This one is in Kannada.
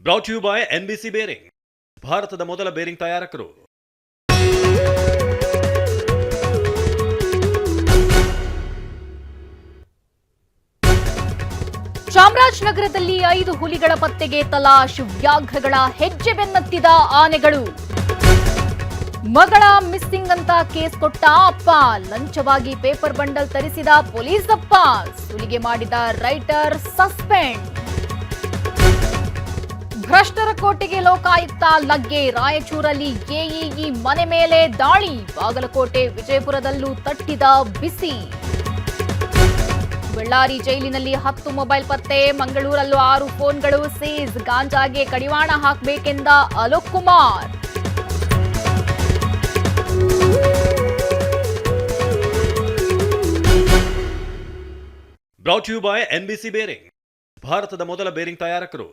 Brought you by NBC bearing, ಭಾರತದ ಮೊದಲ ಬೇರಿಂಗ್ ತಯಾರಕರು. ಚಾಮರಾಜನಗರದಲ್ಲಿ 5 ಹುಲಿಗಳ ಪತ್ತೆಗೆ ತಲಾಶ್, ವ್ಯಾಘ್ರಗಳ ಹೆಜ್ಜೆ ಬೆನ್ನತ್ತಿದ ಆನೆಗಳು. ಮಗಳ ಮಿಸ್ಸಿಂಗ್ ಅಂತ ಕೇಸ್ ಕೊಟ್ಟ ಅಪ್ಪ, ಲಂಚವಾಗಿ ಪೇಪರ್ ಬಂಡಲ್ ತರಿಸಿದ ಪೊಲೀಸ್ ಅಪ್ಪ, ಸುಲಿಗೆ ಮಾಡಿದ ರೈಟರ್ ಸಸ್ಪೆಂಡ್. ಭ್ರಷ್ಟರ ಕೋಟೆಗೆ ಲೋಕಾಯುಕ್ತ ಲಗ್ಗೆ, ರಾಯಚೂರಲ್ಲಿ ಎಇಇ ಮನೆ ಮೇಲೆ ದಾಳಿ, ಬಾಗಲಕೋಟೆ ವಿಜಯಪುರದಲ್ಲೂ ತಟ್ಟಿದ ಬಿಸಿ. ಬಳ್ಳಾರಿ ಜೈಲಿನಲ್ಲಿ 10 ಮೊಬೈಲ್ ಪತ್ತೆ, ಮಂಗಳೂರಲ್ಲೂ 6 ಫೋನ್ಗಳು ಸೀಸ್, ಗಾಂಜಾಗೆ ಕಡಿವಾಣ ಹಾಕಬೇಕೆಂದ Alok Kumar. Brought you by NBC bearing, ಭಾರತದ ಮೊದಲ ಬೇರಿಂಗ್ ತಯಾರಕರು.